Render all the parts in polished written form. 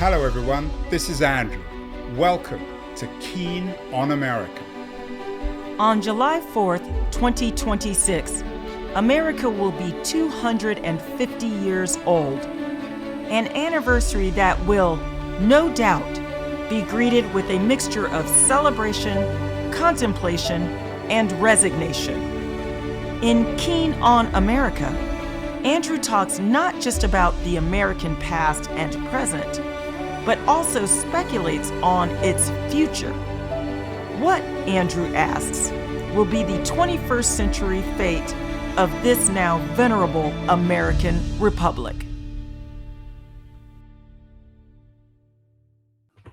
Hello everyone, this is Andrew. Welcome to Keen on America. On July 4th, 2026, America will be 250 years old. An anniversary that will, no doubt, be greeted with a mixture of celebration, contemplation, and resignation. In Keen on America, Andrew talks not just about the American past and present, but also speculates on its future. What, Andrew asks, will be the 21st century fate of this now venerable American republic?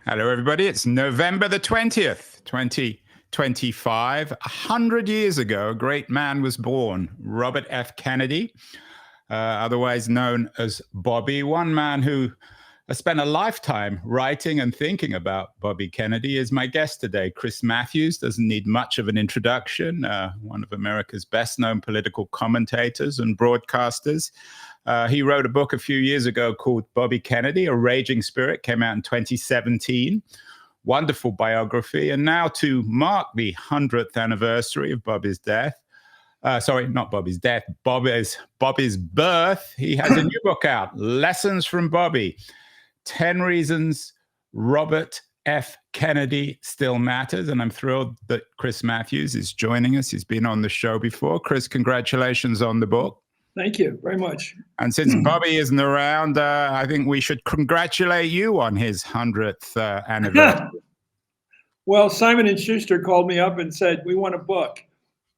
Hello everybody, it's November the 20th, 2025. 100 years ago, a great man was born, Robert F. Kennedy, otherwise known as Bobby, one man who I spent a lifetime writing and thinking about. Bobby Kennedy is my guest today. Chris Matthews doesn't need much of an introduction, one of America's best-known political commentators and broadcasters. He wrote a book a few years ago called Bobby Kennedy, A Raging Spirit, came out in 2017. Wonderful biography. And now to mark the 100th anniversary of Bobby's death, not Bobby's death, Bobby's birth, he has a new book out, Lessons from Bobby. 10 reasons Robert F. Kennedy still matters. And I'm thrilled that Chris Matthews is joining us. He's been on the show before. Chris, congratulations on the book. Thank you very much. And since Bobby isn't around, I think we should congratulate you on his 100th anniversary. Well, Simon & Schuster called me up and said, we want a book.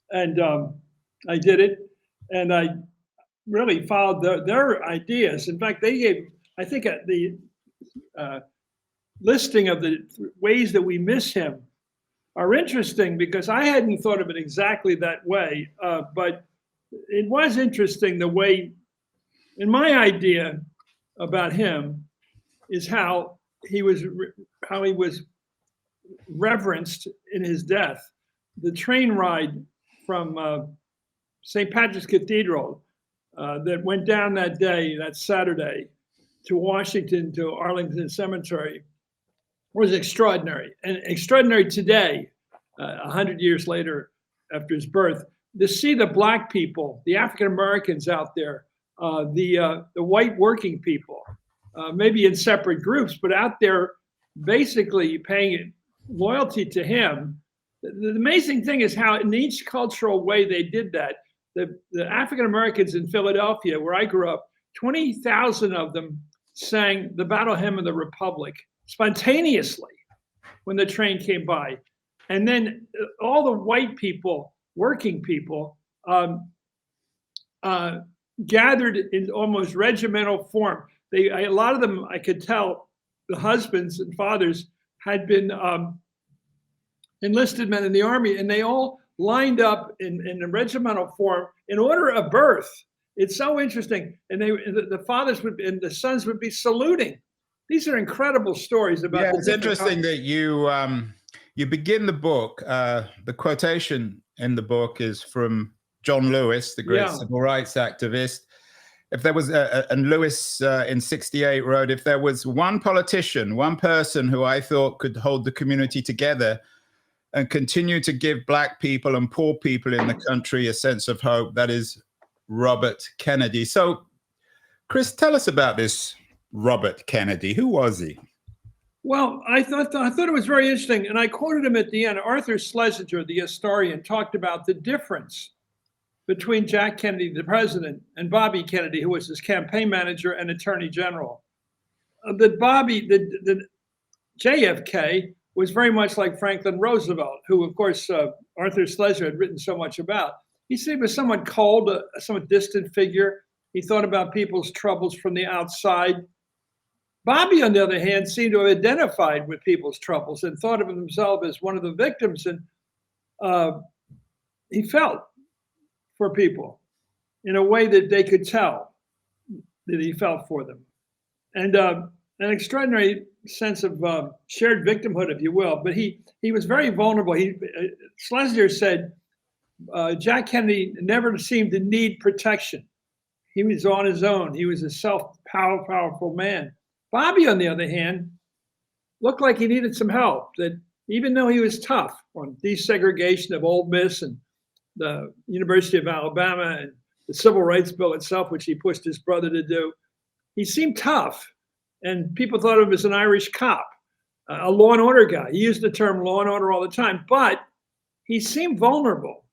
And I did it. And I really followed their ideas. In fact, they gave, I think, the listing of the ways that we miss him are interesting, because I hadn't thought of it exactly that way, but it was interesting the way, in my idea about him, is how he was reverenced in his death. The train ride from St. Patrick's Cathedral that went down that day, that Saturday, to Washington, to Arlington Cemetery, was extraordinary. And extraordinary today, 100 years later after his birth, to see the Black people, the African Americans out there, the white working people, maybe in separate groups, but out there basically paying loyalty to him. The amazing thing is how in each cultural way they did that. The African Americans in Philadelphia, where I grew up, 20,000 of them sang the Battle Hymn of the Republic spontaneously when the train came by. And then all the white people, working people, gathered in almost regimental form. A lot of them, I could tell, the husbands and fathers had been enlisted men in the army, and they all lined up in a regimental form in order of birth. It's so interesting. And the fathers and the sons would be saluting. These are incredible stories about. Yeah, it's interesting that you begin the book. The quotation in the book is from John Lewis, the great civil rights activist. If there was, and Lewis in '68 wrote, if there was one politician, one person who I thought could hold the community together and continue to give Black people and poor people in the country a sense of hope, that is Robert Kennedy. So, Chris, tell us about this Robert Kennedy. Who was he? Well, I thought it was very interesting, and I quoted him at the end. Arthur Schlesinger, the historian, talked about the difference between Jack Kennedy, the president, and Bobby Kennedy, who was his campaign manager and attorney general. That Bobby, the JFK, was very much like Franklin Roosevelt, who, of course, Arthur Schlesinger had written so much about. He said he was somewhat cold, a somewhat distant figure. He thought about people's troubles from the outside. Bobby, on the other hand, seemed to have identified with people's troubles and thought of himself as one of the victims. And he felt for people in a way that they could tell that he felt for them. And an extraordinary sense of shared victimhood, if you will. But he was very vulnerable. Schlesinger said, Jack Kennedy never seemed to need protection. He was on his own. He was a powerful man. Bobby, on the other hand, looked like he needed some help. That even though he was tough on desegregation of Ole Miss and the University of Alabama and the Civil Rights Bill itself, which he pushed his brother to do, he seemed tough. And people thought of him as an Irish cop, a law and order guy. He used the term law and order all the time, but he seemed vulnerable.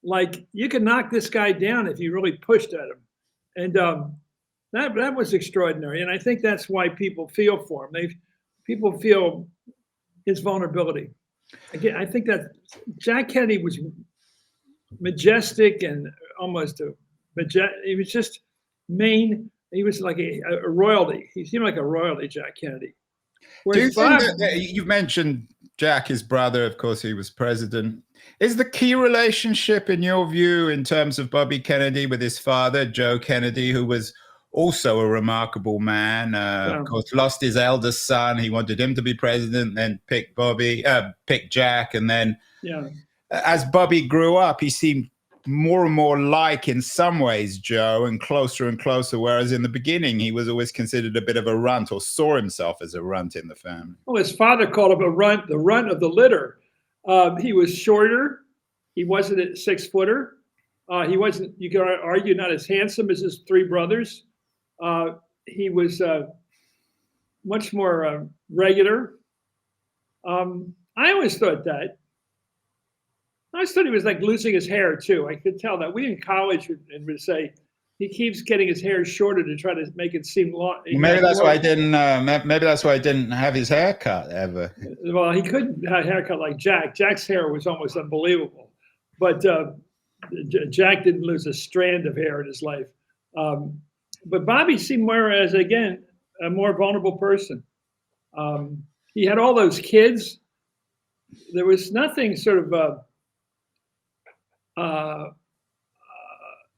Like you could knock this guy down if you really pushed at him. And that was extraordinary. And I think that's why people feel for him. People feel his vulnerability. Again, I think that Jack Kennedy was majestic and almost he was just he was like a royalty. He seemed like a royalty, Jack Kennedy. Whereas Do you think that you've mentioned Jack, his brother, of course, he was president. Is the key relationship, in your view, in terms of Bobby Kennedy with his father, Joe Kennedy, who was also a remarkable man, of course, lost his eldest son. He wanted him to be president, then picked Jack. And then as Bobby grew up, he seemed more and more like, in some ways, Joe, and closer, whereas in the beginning, he was always considered a bit of a runt, or saw himself as a runt in the family. Well, his father called him a runt, the runt of the litter. He was shorter. He wasn't a 6-footer. He wasn't, you could argue, not as handsome as his three brothers. He was much more regular. I always thought that. I always thought he was like losing his hair too. I could tell that. We in college would say he keeps getting his hair shorter to try to make it seem long. Maybe that's why I didn't. Maybe that's why I didn't have his hair cut ever. Well, he couldn't have a haircut like Jack. Jack's hair was almost unbelievable, but Jack didn't lose a strand of hair in his life. But Bobby seemed more as, again, a more vulnerable person. He had all those kids. There was nothing sort of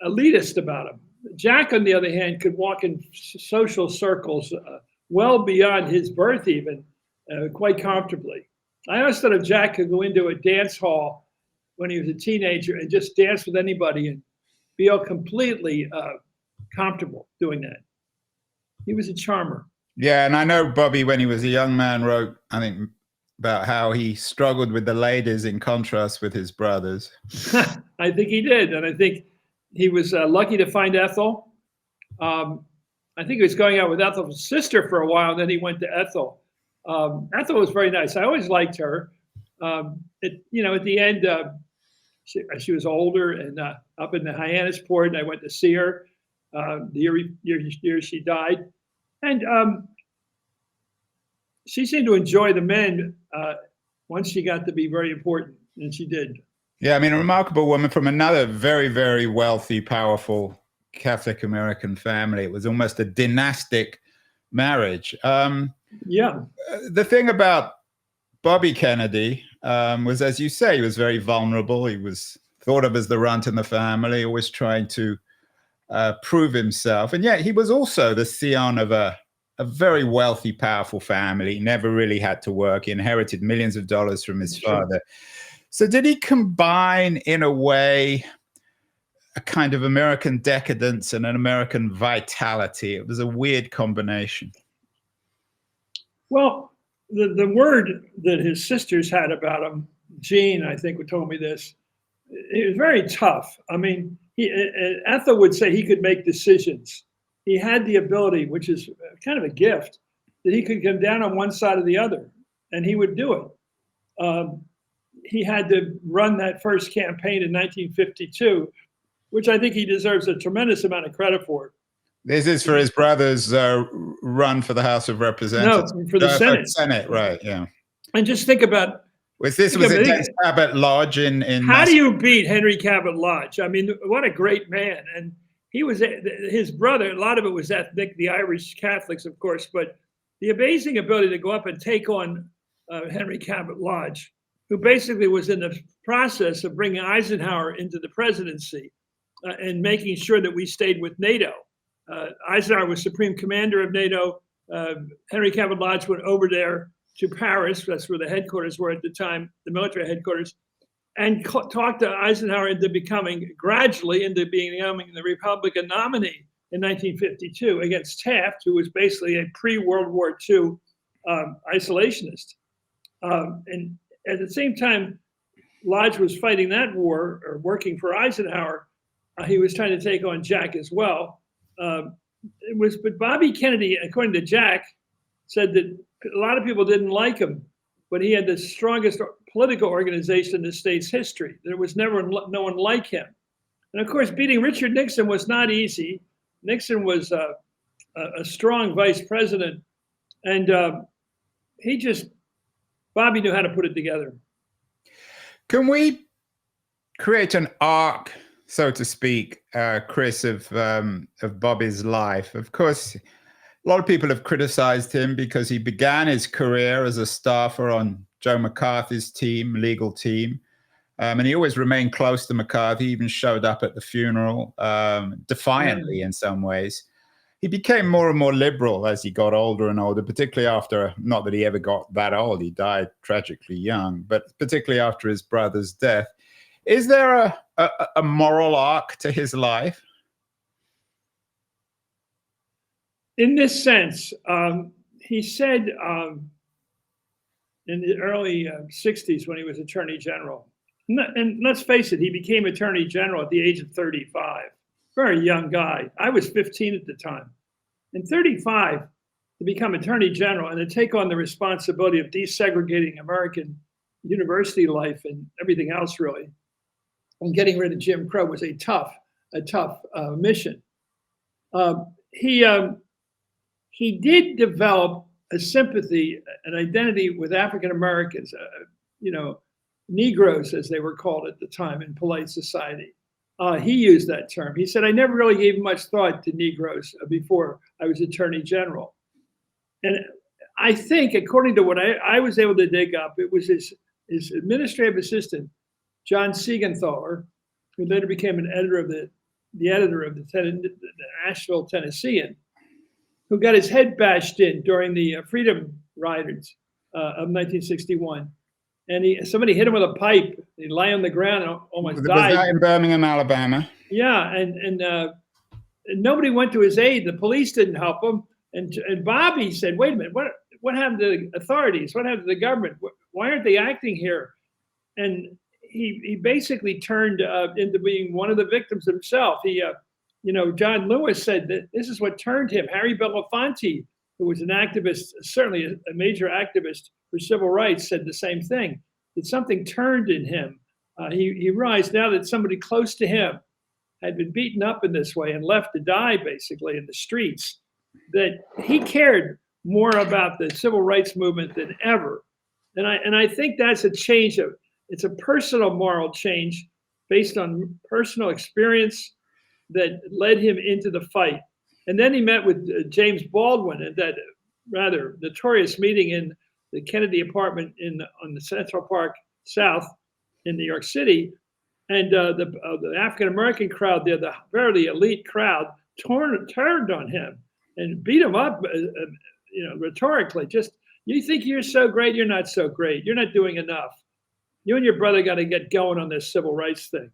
elitist about him. Jack, on the other hand, could walk in social circles well beyond his birth even, quite comfortably. I always thought if Jack could go into a dance hall when he was a teenager and just dance with anybody and feel completely comfortable doing that. He was a charmer. Yeah, and I know Bobby, when he was a young man, wrote, I think, about how he struggled with the ladies in contrast with his brothers. I think he did. And I think he was lucky to find Ethel. I think he was going out with Ethel's sister for a while, and then he went to Ethel. Ethel was very nice. I always liked her. At the end, she was older and up in the Hyannisport, and I went to see her the year she died. And she seemed to enjoy the men once she got to be very important, and she did. Yeah, I mean, a remarkable woman from another very, very wealthy, powerful Catholic American family. It was almost a dynastic marriage. The thing about Bobby Kennedy was, as you say, he was very vulnerable. He was thought of as the runt in the family, always trying to prove himself. And yet he was also the scion of a very wealthy, powerful family. He never really had to work. He inherited millions of dollars from his father. So did he combine, in a way, a kind of American decadence and an American vitality? It was a weird combination. Well, the word that his sisters had about him, Jean, I think, told me this, he was very tough. I mean, Ethel would say he could make decisions. He had the ability, which is kind of a gift, that he could come down on one side or the other, and he would do it. He had to run that first campaign in 1952, which I think he deserves a tremendous amount of credit for. This is for his brother's run for the House of Representatives. No, for the Senate. Senate, right, yeah. And just think about... Was against Cabot Lodge in how do you beat Henry Cabot Lodge? I mean, what a great man. And he was, his brother, a lot of it was ethnic, the Irish Catholics, of course, but the amazing ability to go up and take on Henry Cabot Lodge, who basically was in the process of bringing Eisenhower into the presidency and making sure that we stayed with NATO. Eisenhower was Supreme Commander of NATO. Henry Cabot Lodge went over there to Paris, that's where the headquarters were at the time, the military headquarters, and talked to Eisenhower into becoming the Republican nominee in 1952 against Taft, who was basically a pre-World War II isolationist. And at the same time, Lodge was fighting that war or working for Eisenhower. He was trying to take on Jack as well. But Bobby Kennedy, according to Jack, said that a lot of people didn't like him, but he had the strongest political organization in the state's history. There was never no one like him. And of course, beating Richard Nixon was not easy. Nixon was a strong vice president, and Bobby knew how to put it together. Can we create an arc, so to speak, Chris, of Bobby's life? Of course, a lot of people have criticized him because he began his career as a staffer on Joe McCarthy's team, legal team. And he always remained close to McCarthy, even showed up at the funeral, defiantly in some ways. He became more and more liberal as he got older and older, particularly after, not that he ever got that old, he died tragically young, but particularly after his brother's death. Is there a moral arc to his life? In this sense, he said in the early 60s when he was Attorney General, and let's face it, he became Attorney General at the age of 35. Very young guy. I was 15 at the time. And 35, to become Attorney General and to take on the responsibility of desegregating American university life and everything else, really, and getting rid of Jim Crow was a tough mission. He did develop a sympathy, an identity with African Americans, Negroes, as they were called at the time in polite society. He used that term. He said, I never really gave much thought to Negroes before I was Attorney General. And I think, according to what I was able to dig up, it was his administrative assistant, John Siegenthaler, who later became an editor of the Nashville Tennessean, who got his head bashed in during the Freedom Riders of 1961. And somebody hit him with a pipe. He lay on the ground and almost died. Was that in Birmingham, Alabama? Yeah, and nobody went to his aid. The police didn't help him. And Bobby said, "Wait a minute, what happened to the authorities? What happened to the government? Why aren't they acting here?" And he basically turned into being one of the victims himself. John Lewis said that this is what turned him. Harry Belafonte, who was an activist, certainly a major activist for civil rights, said the same thing, that something turned in him. He realized now that somebody close to him had been beaten up in this way and left to die basically in the streets, that he cared more about the civil rights movement than ever. And I think that's a change it's a personal moral change based on personal experience that led him into the fight. And then he met with James Baldwin at that rather notorious meeting in the Kennedy apartment on the Central Park South in New York City. And the African-American crowd there, the very elite crowd, turned on him and beat him up, rhetorically. Just, you think you're so great, you're not so great. You're not doing enough. You and your brother got to get going on this civil rights thing.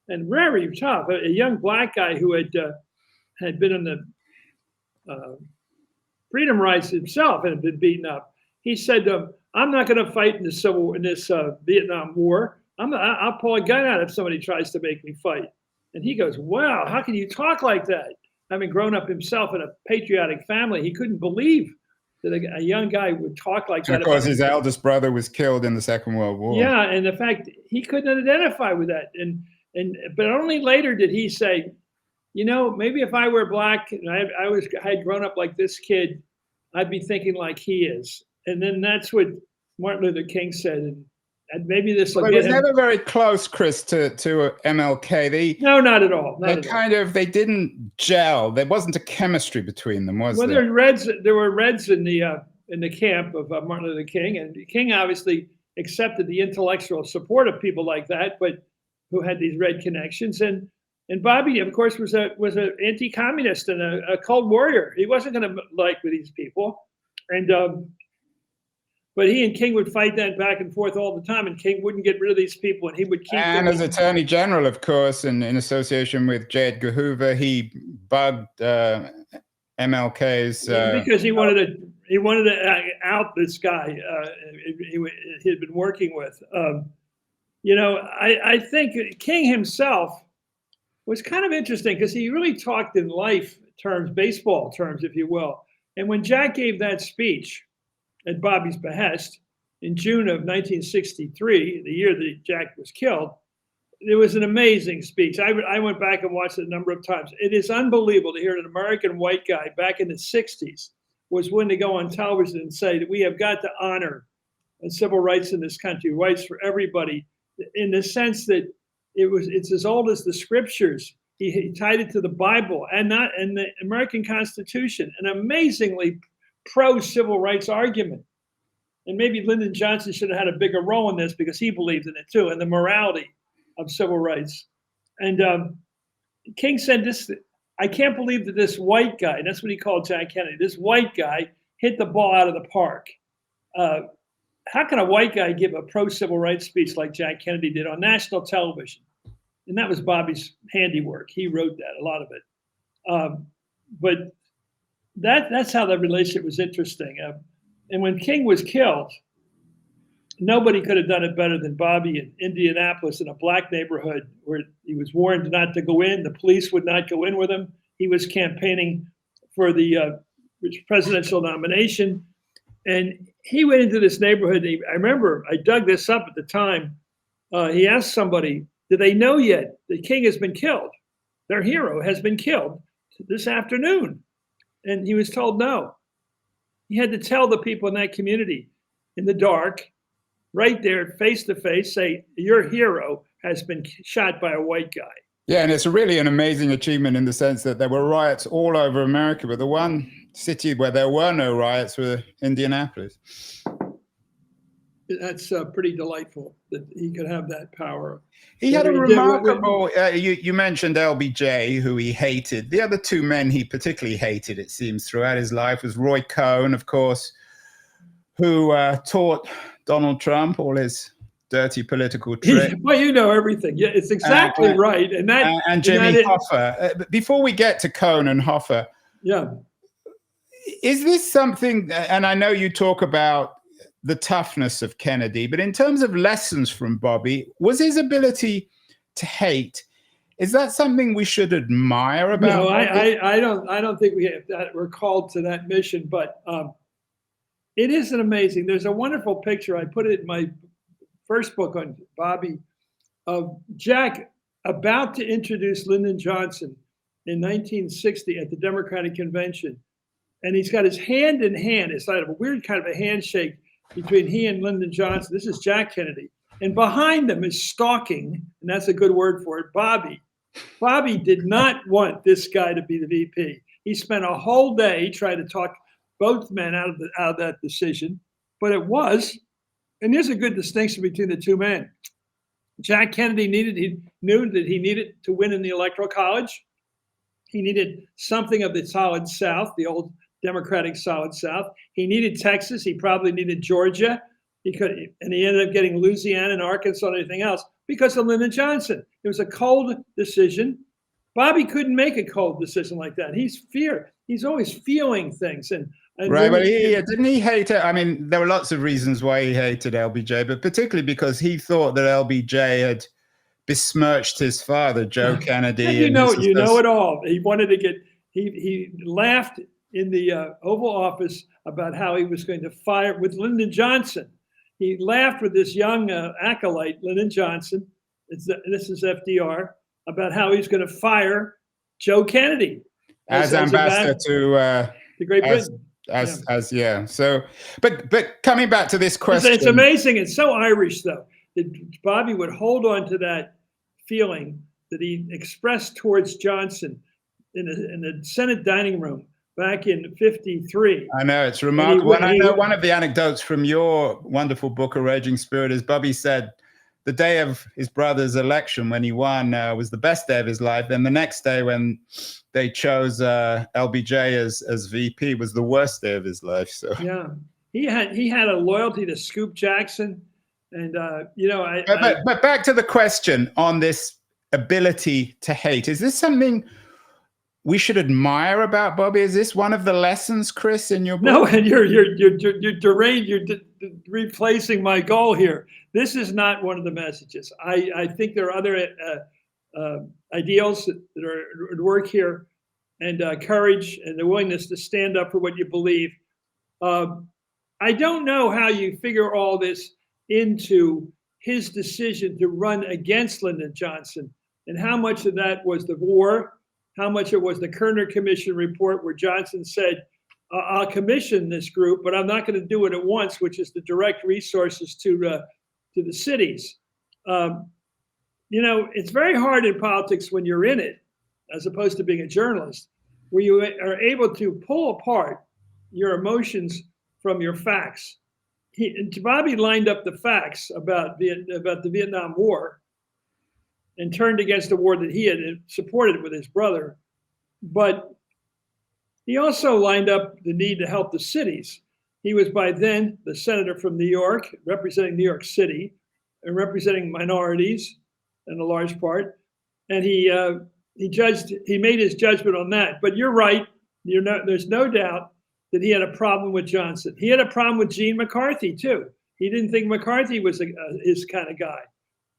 And very tough. A young black guy who had been in the freedom rights himself and had been beaten up. He said, "I'm not going to fight in this Vietnam War. I'll pull a gun out if somebody tries to make me fight." And he goes, "Wow, how can you talk like that?" Having grown up himself in a patriotic family, he couldn't believe that a young guy would talk like that. Of course, his eldest brother was killed in the Second World War. Yeah, and the fact he couldn't identify with that, but only later did he say, maybe if I were black and I had grown up like this kid, I'd be thinking like he is. And then that's what Martin Luther King said, and maybe this will get him. It was never very close, Chris, to MLK. No, not at all. They didn't gel. There wasn't a chemistry between them, was there? There were Reds in the camp of Martin Luther King, and King obviously accepted the intellectual support of people like that, but who had these Red connections. And Bobby, of course, was an anti-communist and a cold warrior. He wasn't going to like with these people, and. But he and King would fight that back and forth all the time, and King wouldn't get rid of these people, and he would keep And them. as Attorney General, of course, and in association with J. Edgar Hoover, he bugged MLK's because he wanted to out this guy he had been working with. I think King himself was kind of interesting because he really talked in life terms, baseball terms, if you will. And when Jack gave that speech at Bobby's behest in June of 1963, the year that Jack was killed, it was an amazing speech. I went back and watched it a number of times. It is unbelievable to hear an American white guy back in the 60s was willing to go on television and say that we have got to honor civil rights in this country, rights for everybody, in the sense that it's as old as the scriptures. He tied it to the Bible and the American Constitution, an amazingly pro-civil rights argument. And maybe Lyndon Johnson should have had a bigger role in this because he believed in it too, and the morality of civil rights. And King said this, I can't believe that this white guy, that's what he called Jack Kennedy, this white guy hit the ball out of the park. How can a white guy give a pro-civil rights speech like Jack Kennedy did on national television? And that was Bobby's handiwork. He wrote that, a lot of it. But that's how the relationship was interesting. And when King was killed, nobody could have done it better than Bobby in Indianapolis in a black neighborhood where he was warned not to go in. The police would not go in with him. He was campaigning for the presidential nomination. And he went into this neighborhood. I remember I dug this up at the time. He asked somebody, do they know yet that King has been killed? Their hero has been killed this afternoon. And he was told no. He had to tell the people in that community in the dark, right there, face to face, say, your hero has been shot by a white guy. Yeah, and it's really an amazing achievement in the sense that there were riots all over America, but the one city where there were no riots was Indianapolis. That's pretty delightful that he could have that power. He had a remarkable, you mentioned LBJ, who he hated. The other two men he particularly hated, it seems, throughout his life was Roy Cohn, of course, who taught Donald Trump all his dirty political tricks. Well, you know everything. Yeah, it's exactly right. And Jimmy Hoffa. Before we get to Cohn and Hoffa, yeah, is this something, and I know you talk about the toughness of Kennedy, but in terms of lessons from Bobby, was his ability to hate, is that something we should admire about? No, I don't think we're called to that mission, but it is an amazing. There's a wonderful picture. I put it in my first book on Bobby of Jack about to introduce Lyndon Johnson in 1960 at the Democratic Convention, and he's got his hand in hand. It's like a weird kind of a handshake between he and Lyndon Johnson. This is Jack Kennedy. And behind them is stalking, and that's a good word for it, Bobby. Bobby did not want this guy to be the VP. He spent a whole day trying to talk both men out of that decision, but it was, and there's a good distinction between the two men. Jack Kennedy knew that he needed to win in the Electoral College. He needed something of the solid South, the old Democratic solid South. He needed Texas. He probably needed Georgia. He ended up getting Louisiana and Arkansas and everything else because of Lyndon Johnson. It was a cold decision. Bobby couldn't make a cold decision like that. He's always feeling things. And right, but didn't he hate it? I mean, there were lots of reasons why he hated LBJ, but particularly because he thought that LBJ had besmirched his father, Joe Kennedy. And you know it all. He wanted to get. He laughed in the Oval Office about how he was going to fire with Lyndon Johnson. He laughed with this young acolyte, Lyndon Johnson, this is FDR, about how he's going to fire Joe Kennedy as ambassador to Great Britain. So, but coming back to this question, it's amazing. It's so Irish, though, that Bobby would hold on to that feeling that he expressed towards Johnson in the Senate dining room back in '53. I know, it's remarkable. And I know one of the anecdotes from your wonderful book, A Raging Spirit, is Bobby said the day of his brother's election when he won was the best day of his life. Then the next day when they chose LBJ as VP was the worst day of his life. So yeah. he had a loyalty to Scoop Jackson, and but back to the question on this ability to hate. Is this something we should admire about Bobby? Is this one of the lessons, Chris, in your book? No, and you're deranged. You're replacing my goal here. This is not one of the messages. I think there are other ideals that are at work here, and courage and the willingness to stand up for what you believe. I don't know how you figure all this into his decision to run against Lyndon Johnson, and how much of that was the war, how much it was the Kerner Commission report where Johnson said, I'll commission this group, but I'm not going to do it at once, which is to direct resources to the cities. It's very hard in politics when you're in it, as opposed to being a journalist, where you are able to pull apart your emotions from your facts. Bobby lined up the facts about the Vietnam War and turned against a war that he had supported with his brother. But he also lined up the need to help the cities. He was by then the senator from New York, representing New York City and representing minorities in a large part. And he made his judgment on that. But you're right. There's no doubt that he had a problem with Johnson. He had a problem with Gene McCarthy, too. He didn't think McCarthy was his kind of guy,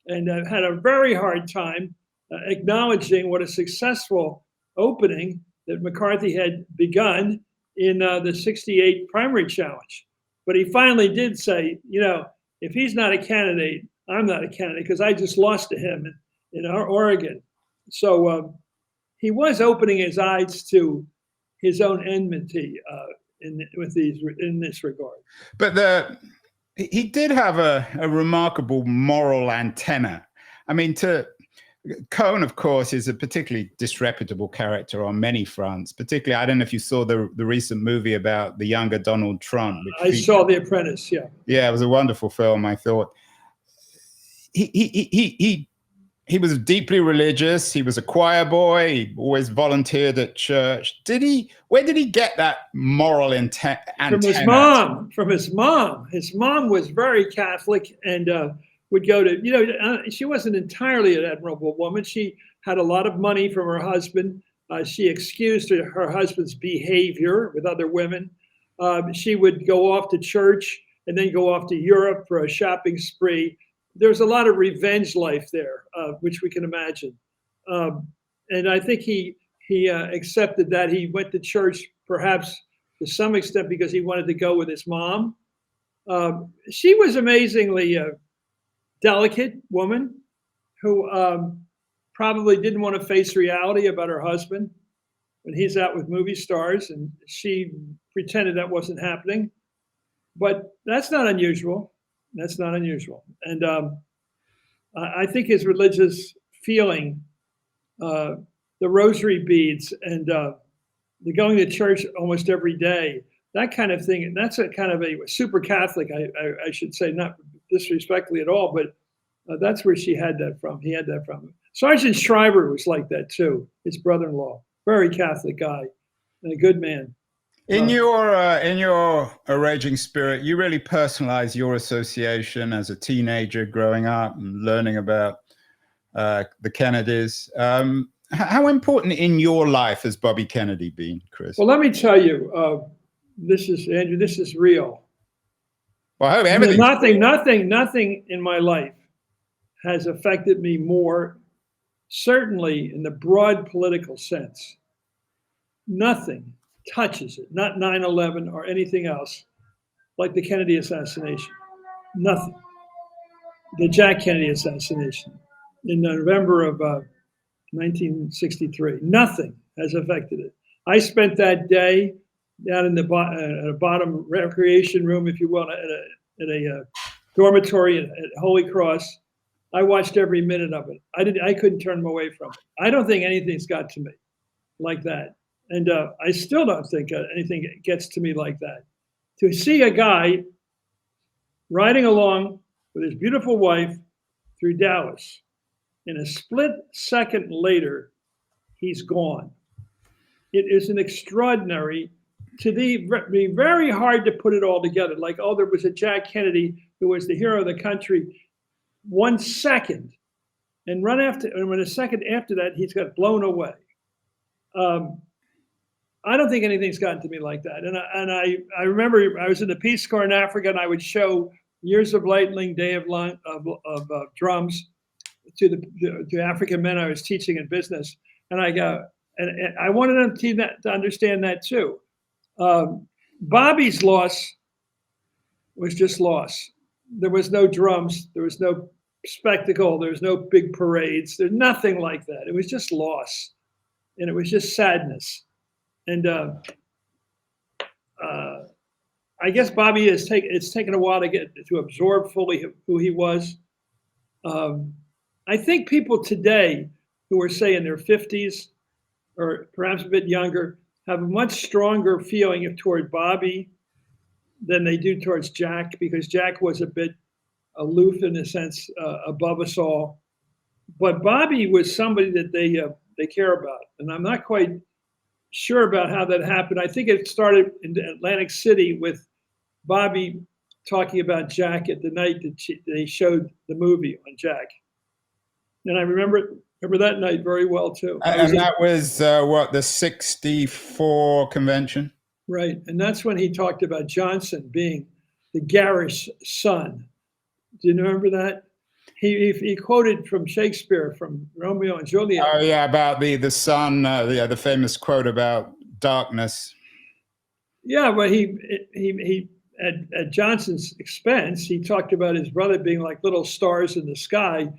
and had a very hard time acknowledging what a successful opening that McCarthy had begun in the 68 primary challenge. But he finally did say, if he's not a candidate, I'm not a candidate, because I just lost to him in Oregon. So he was opening his eyes to his own enmity in this regard. But he did have a remarkable moral antenna. I mean, Cohn, of course, is a particularly disreputable character on many fronts. Particularly, I don't know if you saw the recent movie about the younger Donald Trump. I saw The Apprentice. Yeah. Yeah, it was a wonderful film, I thought. He was deeply religious. He was a choir boy. He always volunteered at church. Where did he get that moral antenna? From his mom. His mom was very Catholic and would go to, she wasn't entirely an admirable woman. She had a lot of money from her husband. She excused her husband's behavior with other women. She would go off to church and then go off to Europe for a shopping spree. There's a lot of revenge life there, which we can imagine. And I think he accepted that. He went to church perhaps to some extent because he wanted to go with his mom. She was amazingly delicate woman who probably didn't want to face reality about her husband when he's out with movie stars, and she pretended that wasn't happening. But that's not unusual. That's not unusual. And I think his religious feeling, the rosary beads and the going to church almost every day, that kind of thing, that's a kind of a super Catholic, I should say, not disrespectfully at all, but that's where she had that from. He had that from. Sergeant Schreiber was like that too, his brother-in-law, very Catholic guy and a good man. In your A Raging Spirit, you really personalize your association as a teenager growing up and learning about the Kennedys. How important in your life has Bobby Kennedy been, Chris? Well, let me tell you, Andrew, this is real. Well, I hope everything. Nothing in my life has affected me more, certainly in the broad political sense. Nothing touches it, not 9/11 or anything else, like the Kennedy assassination. Nothing. The Jack Kennedy assassination in November of 1963. Nothing has affected it. I spent that day down in the bottom recreation room, if you will, at a dormitory at Holy Cross. I watched every minute of it. I couldn't turn them away from it. I don't think anything's got to me like that. And I still don't think anything gets to me like that. To see a guy riding along with his beautiful wife through Dallas, in a split second later, he's gone. It is an extraordinary be very hard to put it all together. Like, oh, there was a Jack Kennedy who was the hero of the country 1 second, and when a second after that, he's got blown away. I don't think anything's gotten to me like that. And I remember I was in the Peace Corps in Africa, and I would show Years of Lightning, Day of Drums to African men I was teaching in business. And I go, and I wanted them to understand that too. Bobby's loss was just loss. There was no drums. There was no spectacle. There was no big parades. There's nothing like that. It was just loss. And it was just sadness. And I guess Bobby it's taken a while to absorb fully who he was. I think people today who are, say, in their 50s or perhaps a bit younger have a much stronger feeling toward Bobby than they do towards Jack, because Jack was a bit aloof in a sense, above us all. But Bobby was somebody that they care about, and I'm not quite sure about how that happened. I think it started in Atlantic City with Bobby talking about Jack at the night that they showed the movie on Jack, and I remember that night very well too. And that was the 64 convention, right? And that's when he talked about Johnson being the garish son. Do you remember that? He quoted from Shakespeare, from Romeo and Juliet. Oh yeah, about the son, the famous quote about darkness. Yeah, but he at Johnson's expense, he talked about his brother being like little stars in the sky,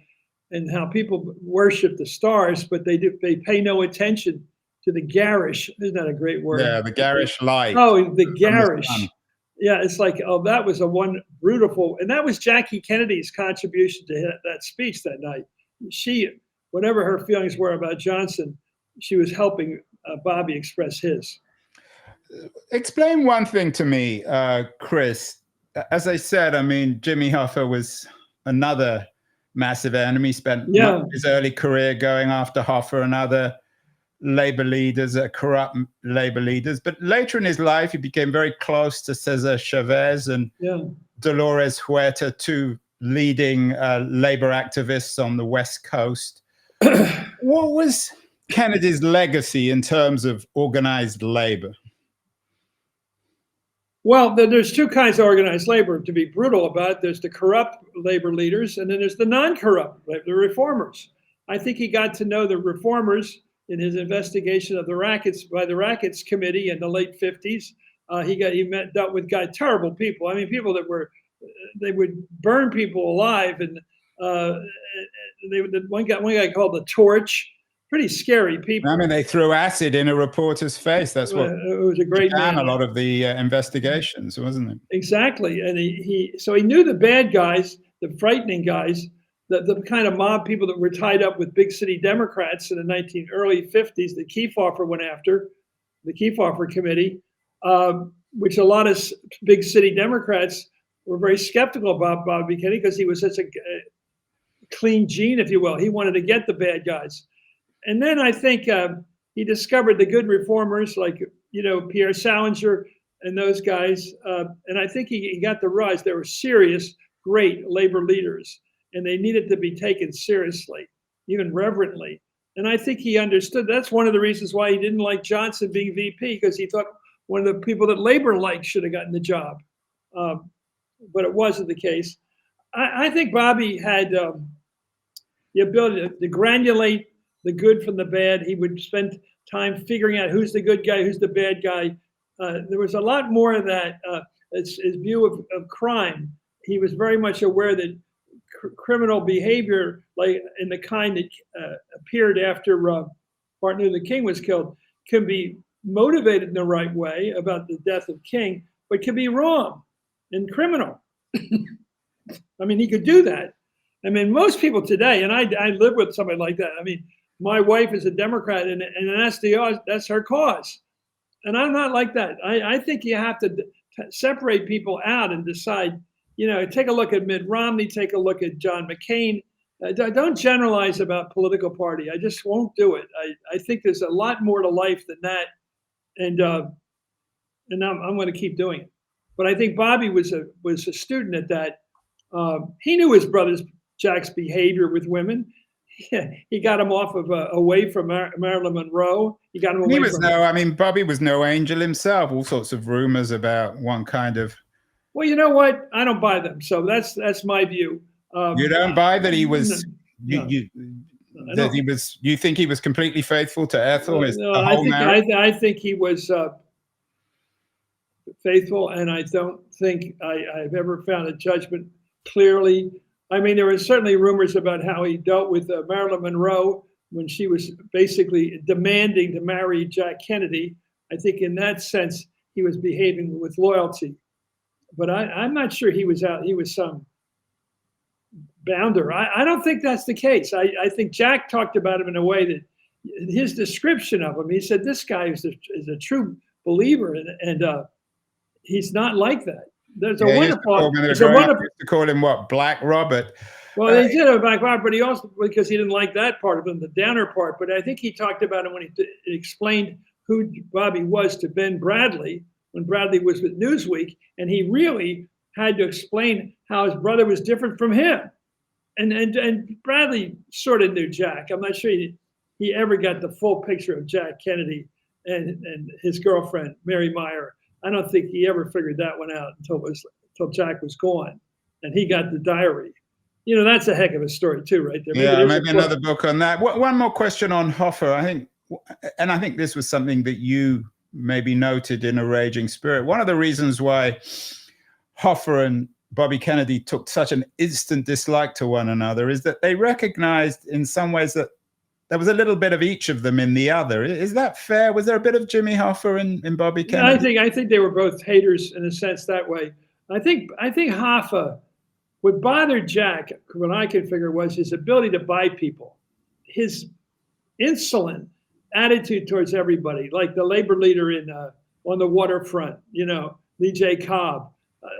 and how people worship the stars, but they pay no attention to the garish. Isn't that a great word? Yeah, the garish light. Oh, the garish. Yeah, it's like, oh, that was beautiful. And that was Jackie Kennedy's contribution to that speech that night. She, whatever her feelings were about Johnson, she was helping Bobby express his. Explain one thing to me, Chris. As I said, I mean, Jimmy Hoffa was another massive enemy, spent much of his early career going after Hoffa and other labor leaders, corrupt labor leaders. But later in his life, he became very close to Cesar Chavez and Dolores Huerta, two leading labor activists on the West Coast. What was Kennedy's legacy in terms of organized labor? Well, there's two kinds of organized labor, to be brutal about it. There's the corrupt labor leaders, and then there's the non-corrupt, the reformers. I think he got to know the reformers in his investigation of the rackets by the Rackets Committee in the late 50s. He dealt with terrible people. I mean, people that they would burn people alive, and one guy called the Torch. Pretty scary people. I mean, they threw acid in a reporter's face. That's what it was a great began man. A lot of the investigations, wasn't it? Exactly, and so he knew the bad guys, the frightening guys, the kind of mob people that were tied up with big city Democrats in the early 50s. The Kefauver went after, the Kefauver Committee, which a lot of big city Democrats were very skeptical about Bobby Kennedy because he was such a clean gene, if you will. He wanted to get the bad guys. And then I think he discovered the good reformers like, Pierre Salinger and those guys. And I think he got the rise. They were serious, great labor leaders, and they needed to be taken seriously, even reverently. And I think he understood. That's one of the reasons why he didn't like Johnson being VP, because he thought one of the people that labor liked should have gotten the job. But it wasn't the case. I think Bobby had the ability to granulate the good from the bad. He would spend time figuring out who's the good guy, who's the bad guy. There was a lot more of that. His view of crime. He was very much aware that criminal behavior, like in the kind that appeared after Martin Luther King was killed, can be motivated in the right way about the death of King, but can be wrong and criminal. I mean, he could do that. I mean, most people today, and I live with somebody like that. I mean, my wife is a Democrat, and that's her cause. And I'm not like that. I think you have to separate people out and decide, take a look at Mitt Romney, take a look at John McCain. Don't generalize about political party. I just won't do it. I think there's a lot more to life than that. And and I'm going to keep doing it. But I think Bobby was a student at that. He knew his brother Jack's behavior with women. He got him off of away from Marilyn Monroe. He got him away from. Bobby was no angel himself. All sorts of rumors about one kind of. Well, you know what? I don't buy them. So that's my view. You don't buy that he was. No. You think he was completely faithful to Ethel? I think he was faithful, and I don't think I've ever found a judgment clearly. I mean, there were certainly rumors about how he dealt with Marilyn Monroe when she was basically demanding to marry Jack Kennedy. I think in that sense, he was behaving with loyalty. But I'm not sure he was some bounder. I don't think that's the case. I think Jack talked about him in a way that his description of him, he said, this guy is a true believer, and he's not like that. There's a wonderful. To call him what, Black Robert? Well, they did have Black Robert, but he also, because he didn't like that part of him, the downer part. But I think he talked about it when he explained who Bobby was to Ben Bradley when Bradley was with Newsweek, and he really had to explain how his brother was different from him. And Bradley sort of knew Jack. I'm not sure he ever got the full picture of Jack Kennedy and his girlfriend, Mary Meyer. I don't think he ever figured that one out until Jack was gone, and he got the diary. You know, that's a heck of a story too, right there. Maybe another book on that. One more question on Hoffa. I think this was something that you maybe noted in A Raging Spirit. One of the reasons why Hoffa and Bobby Kennedy took such an instant dislike to one another is that they recognized in some ways that there was a little bit of each of them in the other. Is that fair? Was there a bit of Jimmy Hoffa in Bobby Kennedy? I think they were both haters in a sense that way. I think Hoffa, what bothered Jack, what I can figure, was his ability to buy people, his insolent attitude towards everybody, like the labor leader on the waterfront, Lee J. Cobb,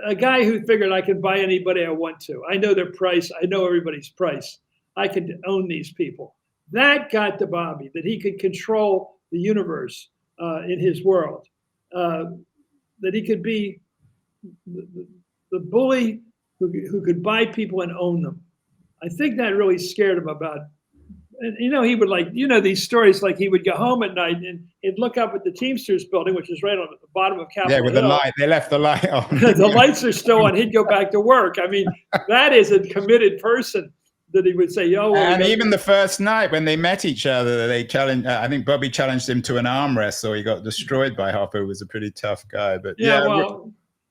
a guy who figured I can buy anybody I want to. I know their price. I know everybody's price. I can own these people. That got to Bobby, that he could control the universe in his world, that he could be the bully who could buy people and own them. I think that really scared him about. And he would these stories, like he would go home at night and he'd look up at the Teamsters building, which is right on the bottom of Capitol Hill. With the light. They left the light on. The lights are still on. He'd go back to work. I mean, that is a committed person that he would say, even the first night when they met each other, they challenged, I think Bobby challenged him to an arm wrestle. He got destroyed by Hoffa, who was a pretty tough guy. But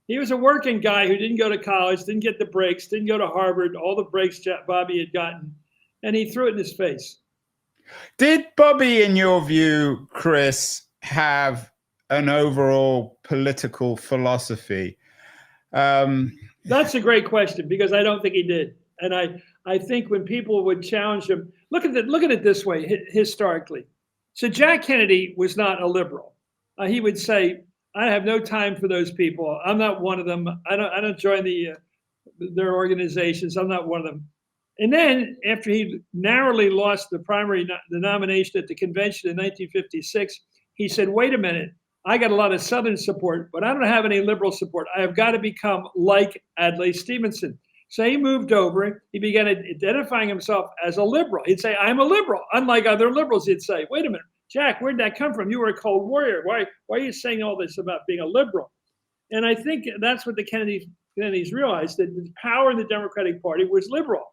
he was a working guy who didn't go to college, didn't get the breaks, didn't go to Harvard, all the breaks Bobby had gotten, and he threw it in his face. Did Bobby, in your view, Chris, have an overall political philosophy? That's a great question, because I don't think he did. And I think when people would challenge him, look at it this way, historically. So Jack Kennedy was not a liberal. He would say, I have no time for those people. I'm not one of them. I don't join their organizations. I'm not one of them. And then after he narrowly lost the nomination at the convention in 1956, he said, wait a minute, I got a lot of Southern support, but I don't have any liberal support. I have got to become like Adlai Stevenson. So he moved over. He began identifying himself as a liberal. He'd say, I'm a liberal. Unlike other liberals, he'd say, wait a minute, Jack, where'd that come from? You were a Cold Warrior. Why are you saying all this about being a liberal? And I think that's what the Kennedys realized, that the power in the Democratic Party was liberal.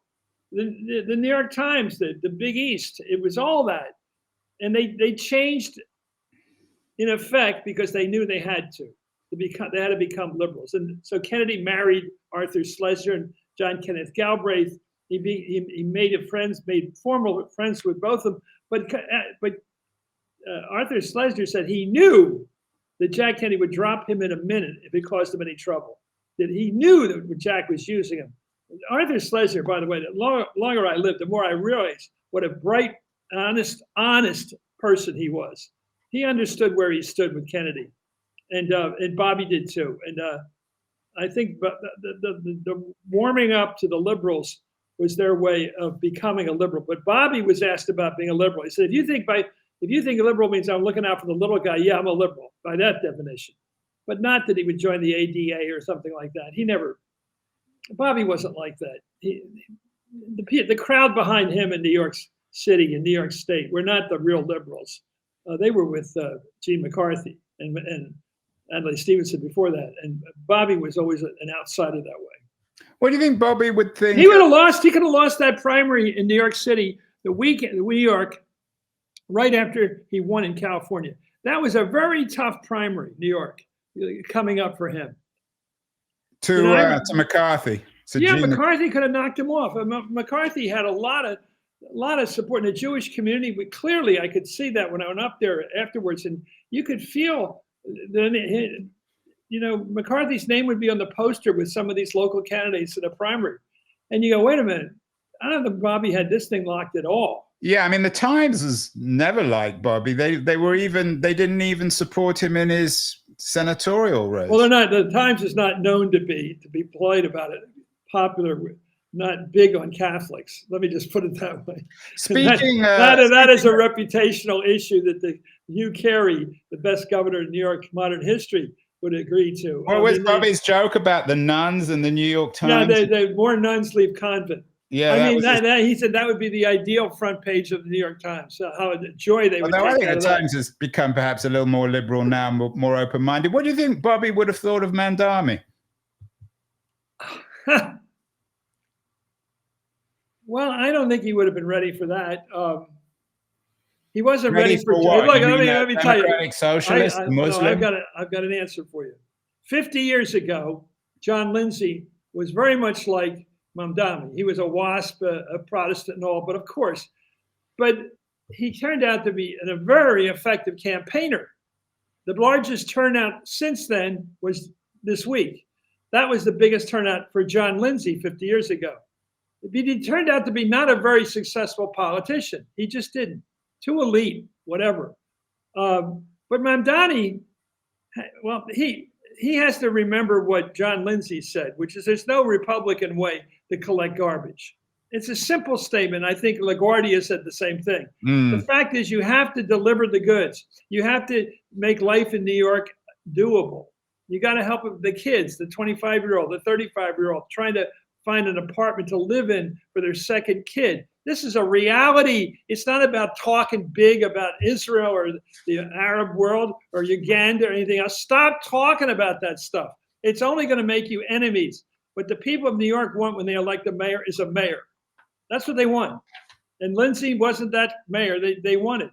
The New York Times, the Big East, it was all that. And they changed, in effect, because they knew they had to. They had to become liberals. And so Kennedy married Arthur Schlesinger and John Kenneth Galbraith. He made formal friends with both of them. But Arthur Schlesinger said he knew that Jack Kennedy would drop him in a minute if it caused him any trouble. That he knew that Jack was using him. Arthur Schlesinger, by the way, the longer I lived, the more I realized what a bright, honest person he was. He understood where he stood with Kennedy, and Bobby did too. And I think the warming up to the liberals was their way of becoming a liberal. But Bobby was asked about being a liberal. He said, if you think a liberal means I'm looking out for the little guy, yeah, I'm a liberal by that definition. but not that he would join the ADA or something like that. He never. Bobby wasn't like that. The crowd behind him in New York City and New York State were not the real liberals. They were with Gene McCarthy and Adlai Stevenson before that, and Bobby was always an outsider that way. What do you think Bobby would think? He would have lost. He could have lost that primary in New York City the weekend, New York, right after he won in California. That was a very tough primary, New York, coming up for him. To McCarthy. So yeah, Gene McCarthy could have knocked him off. McCarthy had a lot of support in the Jewish community. But clearly, I could see that when I went up there afterwards, and you could feel that. McCarthy's name would be on the poster with some of these local candidates in the primary, and you go, wait a minute, I don't think Bobby had this thing locked at all. Yeah, I mean, the Times was never like Bobby. They didn't even support him in his senatorial race. Well, they're not. The Times is not known to be polite about it, popular, not big on Catholics. Let me just put it that way. Speaking that is a reputational issue that Hugh Carey, the best governor in New York modern history, would agree to. What was Bobby's joke about the nuns and the New York Times? Yeah, more nuns leave convent. Yeah, I mean, he said that would be the ideal front page of the New York Times. How joy they would. I think the Times has become perhaps a little more liberal now, more open-minded. What do you think Bobby would have thought of Mandami? Well, I don't think he would have been ready for that. He wasn't ready for what? Look, let me tell you. Socialist, Muslim? I've got an answer for you. 50 years ago, John Lindsay was very much like Mamdani. He was a WASP, a Protestant and all, but he turned out to be a very effective campaigner. The largest turnout since then was this week. That was the biggest turnout for John Lindsay 50 years ago. He turned out to be not a very successful politician. He just didn't. Too elite, whatever. But Mamdani, well, he has to remember what John Lindsay said, which is there's no Republican way to collect garbage. It's a simple statement. I think LaGuardia said the same thing. The fact is you have to deliver the goods. You have to make life in New York doable. You got to help the kids, the 25-year-old, the 35-year-old, trying to find an apartment to live in for their second kid. This is a reality. It's not about talking big about Israel or the Arab world or Uganda or anything else. Stop talking about that stuff. It's only going to make you enemies. What the people of New York want when they elect a mayor is a mayor. That's what they want. And Lindsay wasn't that mayor they wanted.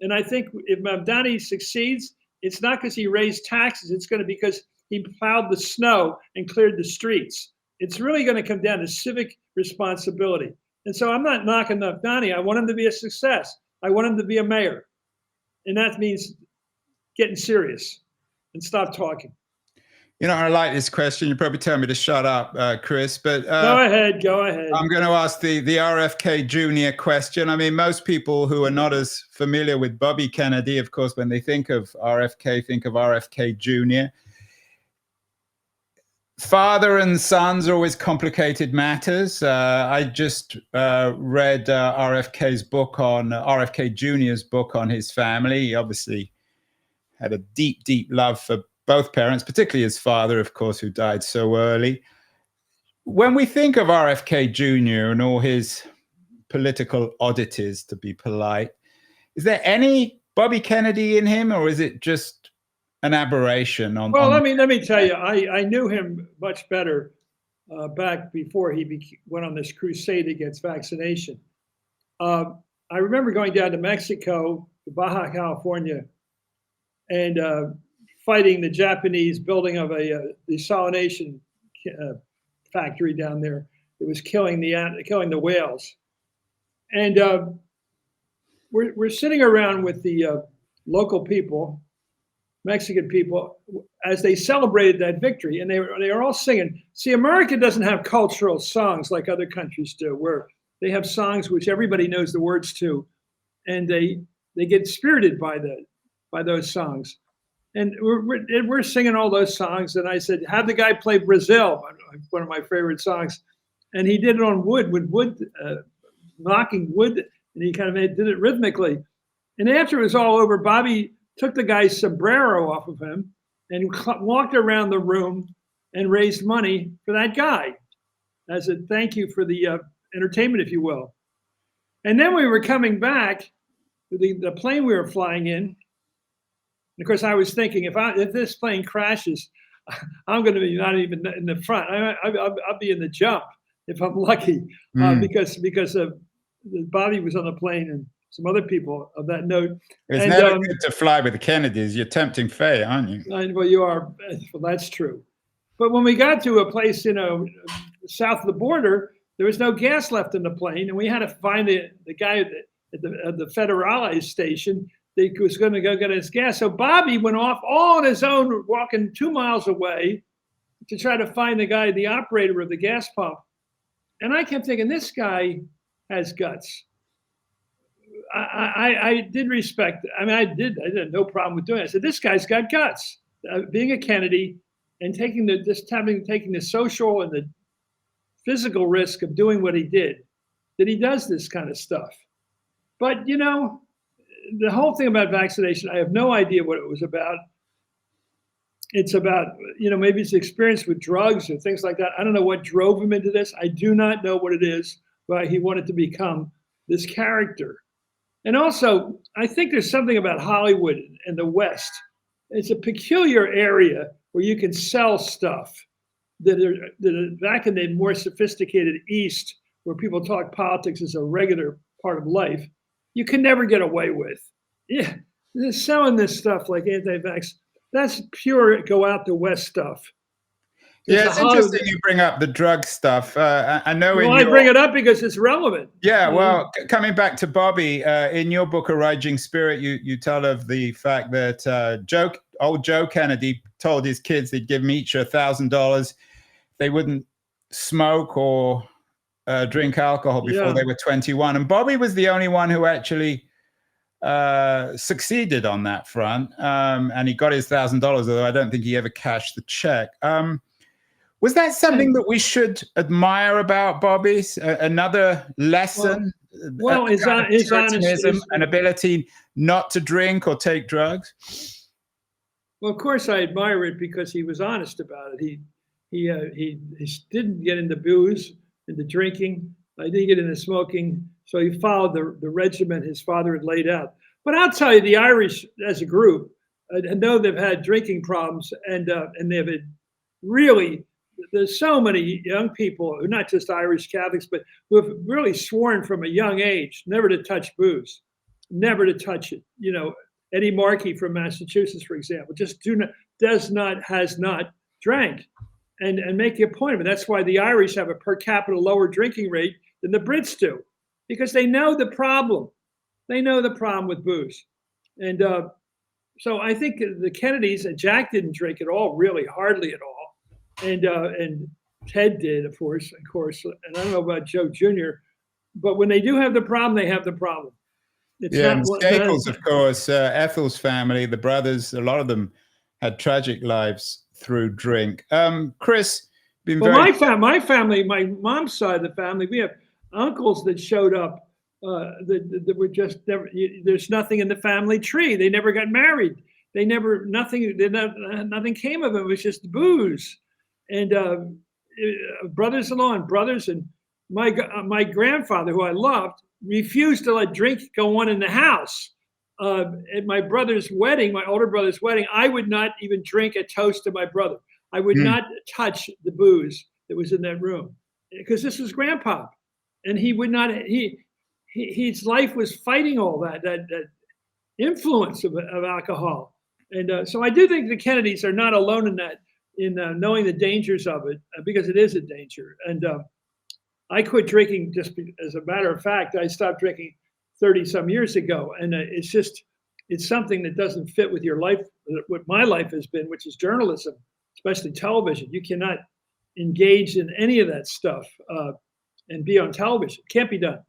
And I think if Mamdani succeeds, it's not because he raised taxes. It's going to be because he plowed the snow and cleared the streets. It's really going to come down to civic responsibility. And so I'm not knocking Mamdani. I want him to be a success. I want him to be a mayor. And that means getting serious and stop talking. You know, I like this question. You probably tell me to shut up, Chris, but go ahead. I'm going to ask the RFK Jr. question. I mean, most people who are not as familiar with Bobby Kennedy, of course, when they think of RFK, think of RFK Jr. Father and sons are always complicated matters. I just read RFK Jr.'s book on his family. He obviously had a deep, deep love for both parents, particularly his father, of course, who died so early. When we think of RFK Jr. and all his political oddities, to be polite, is there any Bobby Kennedy in him, or is it just an aberration? Let me tell you, I knew him much better back before he went on this crusade against vaccination. I remember going down to Mexico, to Baja California, and fighting the Japanese building of a desalination factory down there. It was killing the whales. And we're sitting around with the local people, Mexican people, as they celebrated that victory, and they were all singing. See, America doesn't have cultural songs like other countries do, where they have songs which everybody knows the words to, and they get spirited by those songs. And we're singing all those songs, and I said, have the guy play Brazil, one of my favorite songs, and he did it on wood, with wood, knocking wood, and he kind of did it rhythmically. And after it was all over, Bobby took the guy's sombrero off of him and walked around the room and raised money for that guy as a thank you for the entertainment, if you will. And then we were coming back, the plane we were flying in. And of course, I was thinking, if this plane crashes, I'm going to be not even in the front. I'll be in the jump if I'm lucky, because of Bobby was on the plane and some other people of that note. It's never good to fly with the Kennedys. You're tempting fate, aren't you? Well, you are. Well, that's true. But when we got to a place, south of the border, there was no gas left in the plane, and we had to find the guy at the Federale station that was going to go get his gas. So Bobby went off all on his own, walking 2 miles away to try to find the operator of the gas pump. And I kept thinking, this guy has guts. I did respect. I mean, I had no problem with doing it. I said, this guy's got guts. Being a Kennedy and taking the social and the physical risk of doing what he did, that he does this kind of stuff. But the whole thing about vaccination, I have no idea what it was about. It's about, maybe it's experience with drugs or things like that. I don't know what drove him into this. I do not know what it is, why he wanted to become this character. And also, I think there's something about Hollywood and the West. It's a peculiar area where you can sell stuff that are back in the more sophisticated East, where people talk politics as a regular part of life, you can never get away with. Yeah, they're selling this stuff like anti-vax. That's pure go out the West stuff. It's interesting you bring up the drug stuff. I know. Well, I bring it up because it's relevant. Yeah, well, coming back to Bobby, in your book, A Raging Spirit, you tell of the fact that old Joe Kennedy told his kids they'd give them each $1,000. They wouldn't smoke or drink alcohol before they were 21. And Bobby was the only one who actually succeeded on that front. And he got his $1,000, although I don't think he ever cashed the check. Was that something that we should admire about Bobby? Another lesson? Well, his honesty, an ability not to drink or take drugs? Well, of course, I admire it because he was honest about it. He didn't get into booze, into drinking. He didn't get into smoking. So he followed the regimen his father had laid out. But I'll tell you, the Irish as a group, I know they've had drinking problems, and they've had really. There's so many young people, not just Irish Catholics, but who have really sworn from a young age never to touch booze, never to touch it. Eddie Markey from Massachusetts, for example, has not drank, and make a point of it. That's why the Irish have a per capita lower drinking rate than the Brits do, because they know the problem. They know the problem with booze, and so I think the Kennedys, and Jack didn't drink at all, really, hardly at all. And Ted did, of course. And I don't know about Joe Jr., but when they do have the problem, they have the problem. And Staples, of course, Ethel's family, the brothers, a lot of them had tragic lives through drink. Chris, my family, my mom's side of the family, we have uncles that showed up that were just never. There's nothing in the family tree. They never got married. Nothing came of it. It was just booze. And brothers-in-law and brothers, and my grandfather, who I loved, refused to let drink go on in the house. At my brother's wedding, my older brother's wedding, I would not even drink a toast to my brother. I would not touch the booze that was in that room, because this was Grandpa, and he would not. His life was fighting all that influence of alcohol, and so I do think the Kennedys are not alone in that. In knowing the dangers of it, because it is a danger. And I quit drinking just as a matter of fact. I stopped drinking 30 some years ago. And it's something that doesn't fit with your life, what my life has been, which is journalism, especially television. You cannot engage in any of that stuff and be on television. Can't be done.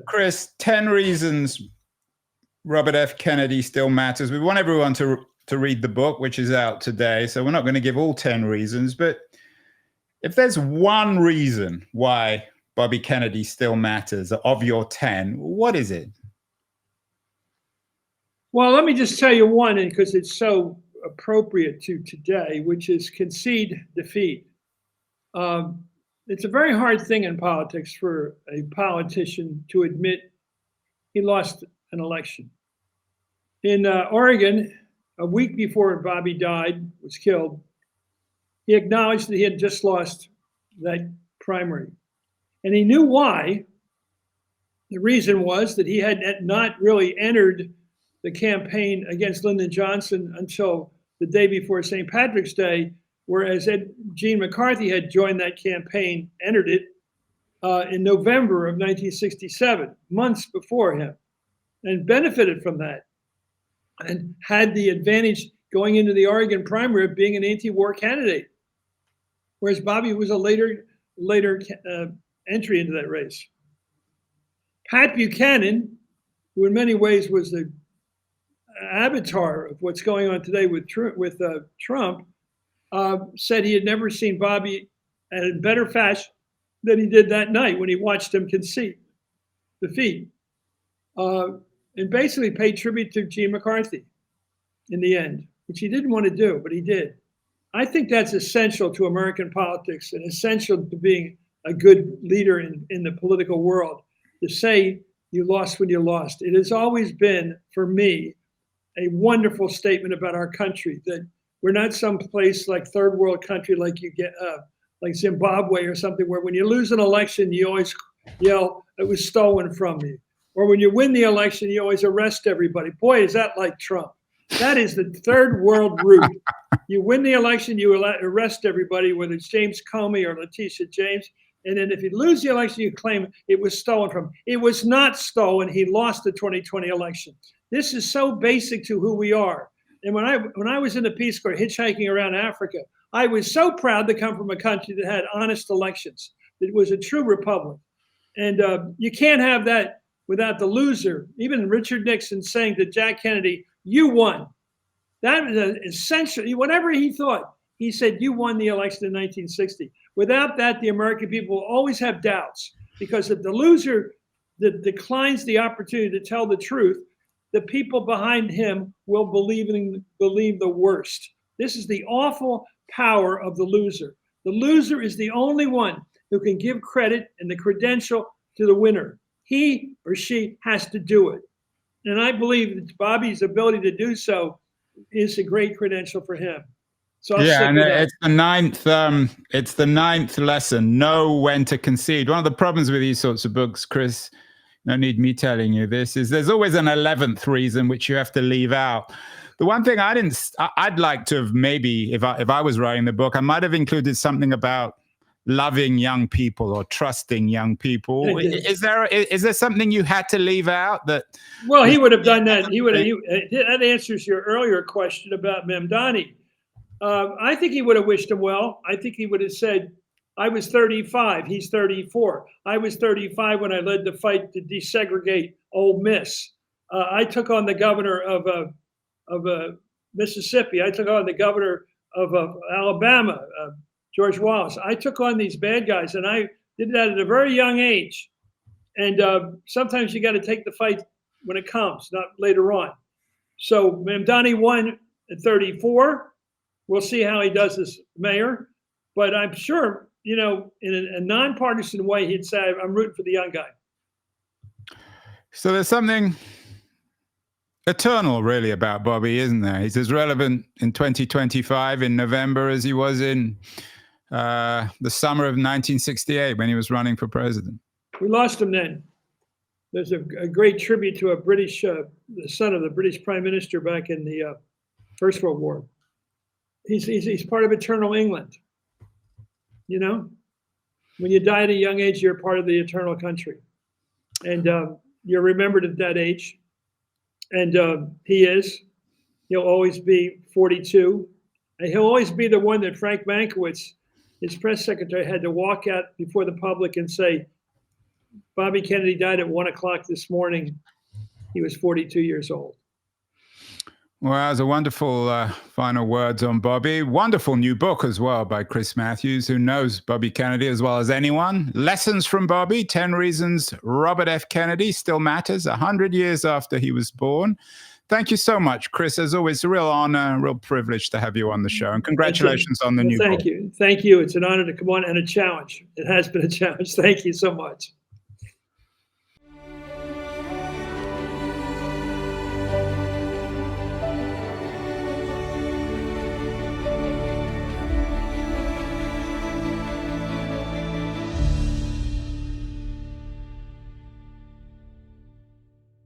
Chris, 10 reasons Robert F. Kennedy still matters. We want everyone to read the book, which is out today. So we're not going to give all 10 reasons, but if there's one reason why Bobby Kennedy still matters of your 10, what is it? Well, let me just tell you one, because it's so appropriate to today, which is concede defeat. It's a very hard thing in politics for a politician to admit he lost an election. In Oregon, a week before Bobby was killed, he acknowledged that he had just lost that primary. And he knew why. The reason was that he had not really entered the campaign against Lyndon Johnson until the day before St. Patrick's Day, whereas Gene McCarthy had joined that campaign, entered it in November of 1967, months before him, and benefited from that, and had the advantage going into the Oregon primary of being an anti-war candidate, whereas Bobby was a later entry into that race. Pat Buchanan, who in many ways was the avatar of what's going on today with Trump, said he had never seen Bobby in better fashion than he did that night when he watched him concede defeat, and basically paid tribute to Gene McCarthy in the end, which he didn't want to do, but he did. I think that's essential to American politics and essential to being a good leader in the political world, to say you lost when you lost. It has always been, for me, a wonderful statement about our country, that we're not some place like third world country like you get like Zimbabwe or something, where when you lose an election, you always yell, it was stolen from you. Or when you win the election, you always arrest everybody. Boy, is that like Trump. That is the third world route. You win the election, you arrest everybody, whether it's James Comey or Letitia James. And then if you lose the election, you claim it was stolen from. It was not stolen. He lost the 2020 election. This is so basic to who we are. And when I was in the Peace Corps hitchhiking around Africa, I was so proud to come from a country that had honest elections, that was a true republic. And you can't have that without the loser. Even Richard Nixon saying to Jack Kennedy, you won. That was essential. Whatever he thought, he said, you won the election in 1960. Without that, the American people will always have doubts, because if the loser declines the opportunity to tell the truth, the people behind him will believe the worst. This is the awful power of the loser. The loser is the only one who can give credit and the credential to the winner. He or she has to do it. And I believe that Bobby's ability to do so is a great credential for him. So and it's the ninth lesson. Know when to concede. One of the problems with these sorts of books, Chris, no need me telling you this, is there's always an 11th reason which you have to leave out. The one thing I'd like to have, maybe if I was writing the book, I might have included something about loving young people or trusting young people. Is there something you had to leave out that? Well, he would have done that. That answers your earlier question about Mamdani. I think he would have wished him well. I think he would have said, I was 35, he's 34. I was 35 when I led the fight to desegregate Ole Miss. I took on the governor of Mississippi. I took on the governor of Alabama, George Wallace. I took on these bad guys, and I did that at a very young age. And sometimes you got to take the fight when it comes, not later on. So Mamdani won at 34. We'll see how he does as mayor. But I'm sure, in a nonpartisan way, he'd say, I'm rooting for the young guy. So there's something eternal, really, about Bobby, isn't there? He's as relevant in 2025 in November as he was in the summer of 1968 when he was running for president. We lost him then. There's a great tribute to a British, the son of the British Prime Minister back in the First World War. He's part of eternal England. When you die at a young age, you're part of the eternal country. And you're remembered at that age. And he'll always be 42. And he'll always be the one that Frank Mankiewicz, his press secretary, had to walk out before the public and say, Bobby Kennedy died at 1:00 this morning. He was 42 years old. Well, that's a wonderful final words on Bobby. Wonderful new book as well by Chris Matthews, who knows Bobby Kennedy as well as anyone. Lessons from Bobby, 10 Reasons Robert F. Kennedy Still Matters, 100 years after he was born. Thank you so much, Chris. As always, a real honor, real privilege to have you on the show. And congratulations on the new book. Thank you. Thank you. It's an honor to come on and a challenge. It has been a challenge. Thank you so much.